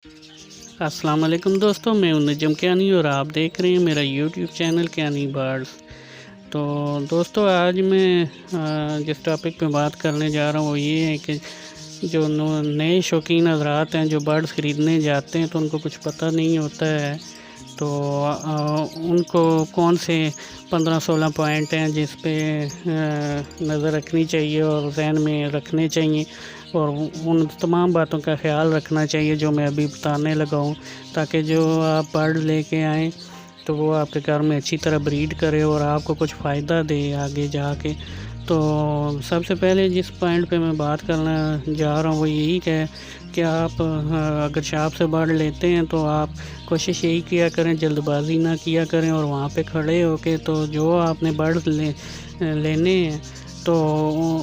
السلام علیکم دوستوں، میں ہوں نجم کیانی اور آپ دیکھ رہے ہیں میرا یوٹیوب چینل کیانی برڈز۔ تو دوستوں، آج میں جس ٹاپک پہ بات کرنے جا رہا ہوں وہ یہ ہے کہ جو نئے شوقین حضرات ہیں جو برڈز خریدنے جاتے ہیں تو ان کو کچھ پتہ نہیں ہوتا ہے، تو ان کو کون سے 15-16 پوائنٹ ہیں جس پہ نظر رکھنی چاہیے اور ذہن میں رکھنے چاہیے، اور ان تمام باتوں کا خیال رکھنا چاہیے جو میں ابھی بتانے لگا ہوں، تاکہ جو آپ برڈ لے کے آئیں تو وہ آپ کے گھر میں اچھی طرح بریڈ کرے اور آپ کو کچھ فائدہ دے آگے جا کے۔ تو سب سے پہلے جس پوائنٹ پہ میں بات کرنا جا رہا ہوں وہ یہی کہ آپ اگر شاپ سے برڈ لیتے ہیں تو آپ کوشش یہی کیا کریں، جلد بازی نہ کیا کریں، اور وہاں پہ کھڑے ہو کے تو جو آپ نے برڈ لینے ہیں تو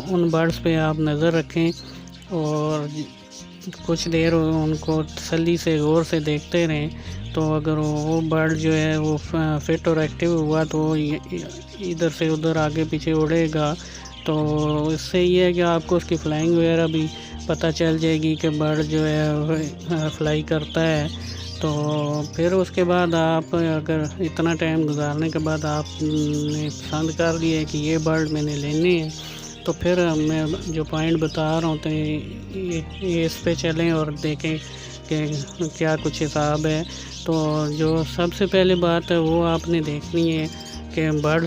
ان برڈز پہ آپ نظر رکھیں اور کچھ دیر ان کو تسلی سے غور سے دیکھتے رہیں۔ تو اگر وہ برڈ جو ہے وہ فٹ اور ایکٹیو ہوا تو وہ ادھر سے ادھر آگے پیچھے اڑے گا، تو اس سے یہ ہے کہ آپ کو اس کی فلائنگ وغیرہ بھی پتہ چل جائے گی کہ برڈ جو ہے فلائی کرتا ہے۔ تو پھر اس کے بعد آپ اگر اتنا ٹائم گزارنے کے بعد آپ نے پسند کر لیا ہے کہ یہ برڈ میں نے لینے ہیں، تو پھر میں جو پوائنٹ بتا رہا ہوں تو یہ اس پہ چلیں اور دیکھیں کہ کیا کچھ حساب ہے۔ تو جو سب سے پہلے بات ہے وہ آپ نے دیکھنی ہے کہ برڈ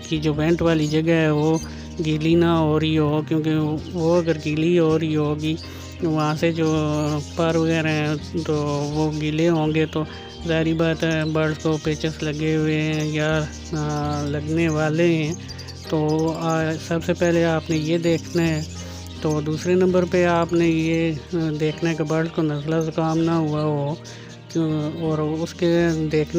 کی جو وینٹ والی جگہ ہے وہ گیلی نہ ہو رہی ہو، کیونکہ وہ اگر گیلی ہو رہی ہوگی وہاں سے جو پر وغیرہ ہیں تو وہ گیلے ہوں گے، تو ظاہری بات ہے برڈز کو پیچس لگے ہوئے ہیں یا لگنے والے ہیں، تو سب سے پہلے آپ نے یہ دیکھنا ہے۔ تو دوسرے نمبر پہ آپ نے یہ دیکھنا ہے کہ برڈ کو نزلہ زکام نہ ہوا ہو، اور اس کے دیکھ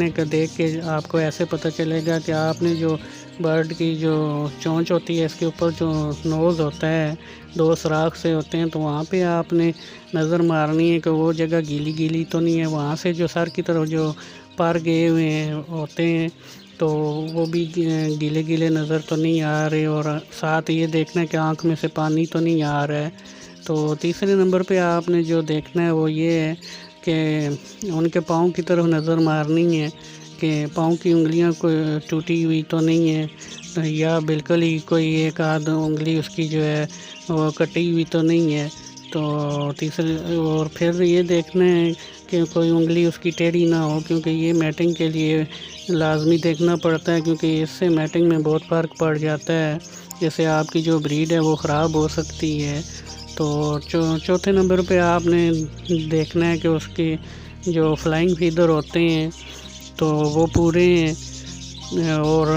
کے آپ کو ایسے پتہ چلے گا کہ آپ نے جو برڈ کی جو چونچ ہوتی ہے اس کے اوپر جو نوز ہوتا ہے 2 سوراخ سے ہوتے ہیں، تو وہاں پہ آپ نے نظر مارنی ہے کہ وہ جگہ گیلی گیلی تو نہیں ہے، وہاں سے جو سر کی طرف جو پر گئے ہوئے ہوتے ہیں تو وہ بھی گیلے گیلے نظر تو نہیں آ رہے، اور ساتھ یہ دیکھنا ہے کہ آنکھ میں سے پانی تو نہیں آ رہا ہے۔ تو تیسرے نمبر پہ آپ نے جو دیکھنا ہے وہ یہ ہے کہ ان کے پاؤں کی طرف نظر مارنی ہے کہ پاؤں کی انگلیاں کوئی ٹوٹی ہوئی تو نہیں ہے، یا بالکل ہی کوئی ایک آدھ انگلی اس کی جو ہے وہ کٹی ہوئی تو نہیں ہے۔ تو اور پھر یہ دیکھنا ہے کہ کوئی انگلی اس کی ٹیڑھی نہ ہو، کیونکہ یہ میٹنگ کے لیے لازمی دیکھنا پڑتا ہے، کیونکہ اس سے میٹنگ میں بہت فرق پڑ جاتا ہے، جیسے آپ کی جو بریڈ ہے وہ خراب ہو سکتی ہے۔ تو چوتھے نمبر پہ آپ نے دیکھنا ہے کہ اس کی جو فلائنگ فیدر ہوتے ہیں تو وہ پورے ہیں، اور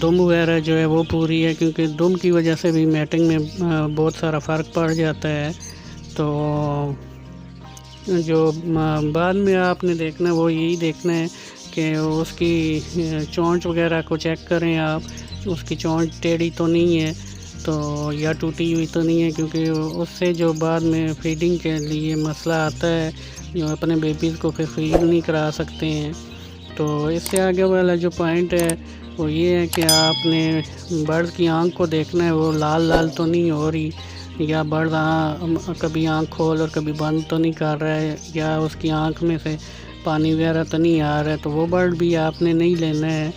دم وغیرہ جو ہے وہ پوری ہے، کیونکہ دم کی وجہ سے بھی میٹنگ میں بہت سارا فرق پڑ جاتا ہے۔ تو جو بعد میں آپ نے دیکھنا ہے وہ یہی دیکھنا ہے کہ اس کی چونچ وغیرہ کو چیک کریں آپ، اس کی چونچ ٹیڑھی تو نہیں ہے تو یا ٹوٹی ہوئی تو نہیں ہے، کیونکہ اس سے جو بعد میں فیڈنگ کے لیے مسئلہ آتا ہے، جو اپنے بیبیز کو پھر فیڈ نہیں کرا سکتے ہیں۔ تو اس سے آگے والا جو پوائنٹ ہے وہ یہ ہے کہ آپ نے برڈ کی آنکھ کو دیکھنا ہے، وہ لال لال تو نہیں ہو رہی، یا برڈ کبھی آنکھ کھول اور کبھی بند تو نہیں کر رہا ہے، یا اس کی آنکھ میں سے پانی وغیرہ تو نہیں آ رہا ہے، تو وہ برڈ بھی آپ نے نہیں لینا ہے۔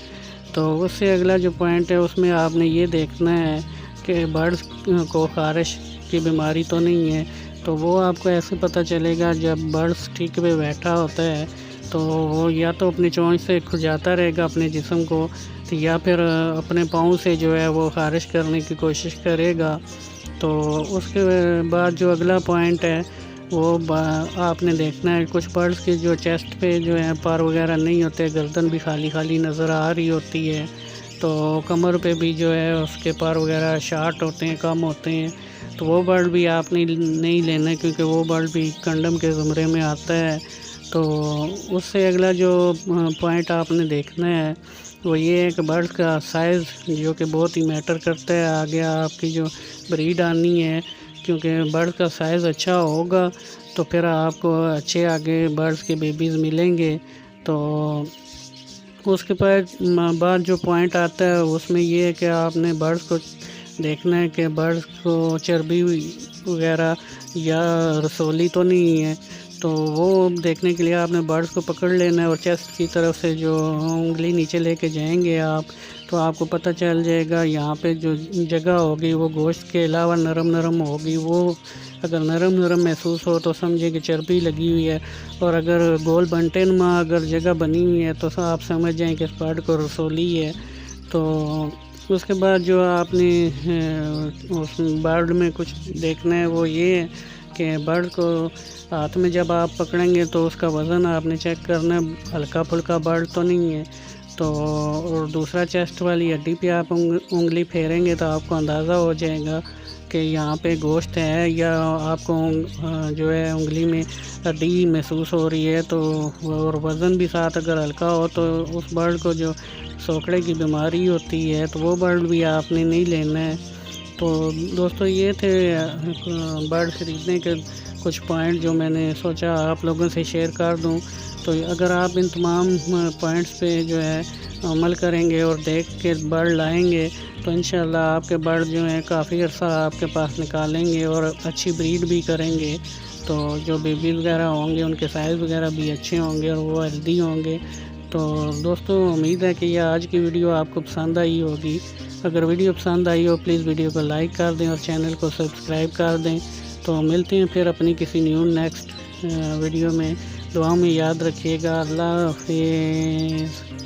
تو اس سے اگلا جو پوائنٹ ہے اس میں آپ نے یہ دیکھنا ہے کہ برڈز کو خارش کی بیماری تو نہیں ہے، تو وہ آپ کو ایسے پتہ چلے گا جب برڈز ٹھیک پہ بیٹھا ہوتا ہے تو وہ یا تو اپنی چونچ سے کھجاتا رہے گا اپنے جسم کو، یا پھر اپنے پاؤں سے جو ہے وہ خارش کرنے کی کوشش کرے گا۔ تو اس کے بعد جو اگلا پوائنٹ ہے وہ آپ نے دیکھنا ہے کچھ برڈز کے جو چیسٹ پہ جو ہے پر وغیرہ نہیں ہوتے، گردن بھی خالی خالی نظر آ رہی ہوتی ہے، تو کمر پہ بھی جو ہے اس کے پر وغیرہ شارٹ ہوتے ہیں، کم ہوتے ہیں، تو وہ برڈ بھی آپ نے نہیں لینا، کیونکہ وہ برڈ بھی کنڈم کے زمرے میں آتا ہے۔ تو اس سے اگلا جو پوائنٹ آپ نے دیکھنا ہے وہ یہ ہے کہ برڈ کا سائز جو کہ بہت ہی میٹر کرتا ہے آگے آپ کی جو بریڈ آنی ہے، کیونکہ برڈ کا سائز اچھا ہوگا تو پھر آپ کو اچھے آگے برڈز کے بیبیز ملیں گے۔ تو اس کے بعد جو پوائنٹ آتا ہے اس میں یہ ہے کہ آپ نے برڈز کو دیکھنا ہے کہ برڈز کو چربی وغیرہ یا رسولی تو نہیں ہے، تو وہ دیکھنے کے لیے آپ نے برڈس کو پکڑ لینا ہے اور چیسٹ کی طرف سے جو انگلی نیچے لے کے جائیں گے آپ تو آپ کو پتہ چل جائے گا یہاں پہ جو جگہ ہوگی وہ گوشت کے علاوہ نرم نرم ہوگی. وہ اگر نرم نرم محسوس ہو تو سمجھے کہ چربی لگی ہوئی ہے, اور اگر گول بنٹے نما اگر جگہ بنی ہوئی ہے تو آپ سمجھ جائیں کہ اس برڈ کو رسولی ہے. تو اس کے بعد جو آپ نے اس برڈ میں کچھ دیکھنا ہے وہ یہ ہے کہ برڈ کو ہاتھ میں جب آپ پکڑیں گے تو اس کا وزن آپ نے چیک کرنا ہے, ہلکا پھلکا برڈ تو نہیں ہے. تو اور دوسرا چیسٹ والی ہڈی پہ آپ انگلی پھیریں گے تو آپ کو اندازہ ہو جائے گا کہ یہاں پہ گوشت ہے یا آپ کو جو ہے انگلی میں ہڈی محسوس ہو رہی ہے. تو اور وزن بھی ساتھ اگر ہلکا ہو تو اس برڈ کو جو سوکڑے کی بیماری ہوتی ہے تو وہ برڈ بھی آپ نے نہیں لینا ہے. تو دوستو یہ تھے برڈ خریدنے کے کچھ پوائنٹ جو میں نے سوچا آپ لوگوں سے شیئر کر دوں. تو اگر آپ ان تمام پوائنٹس پہ جو ہے عمل کریں گے اور دیکھ کے برڈ لائیں گے تو انشاءاللہ آپ کے برڈ جو ہیں کافی عرصہ آپ کے پاس نکالیں گے اور اچھی بریڈ بھی کریں گے. تو جو بیبی وغیرہ ہوں گے ان کے سائز وغیرہ بھی اچھے ہوں گے اور وہ ہیلدی ہوں گے. تو دوستو امید ہے کہ یہ آج کی ویڈیو آپ کو پسند آئی ہوگی. اگر ویڈیو پسند آئی ہو پلیز ویڈیو کو لائک کر دیں اور چینل کو سبسکرائب کر دیں. تو ملتے ہیں پھر اپنی کسی نیکسٹ ویڈیو میں. دعاؤں میں یاد رکھیے گا. اللہ حافظ.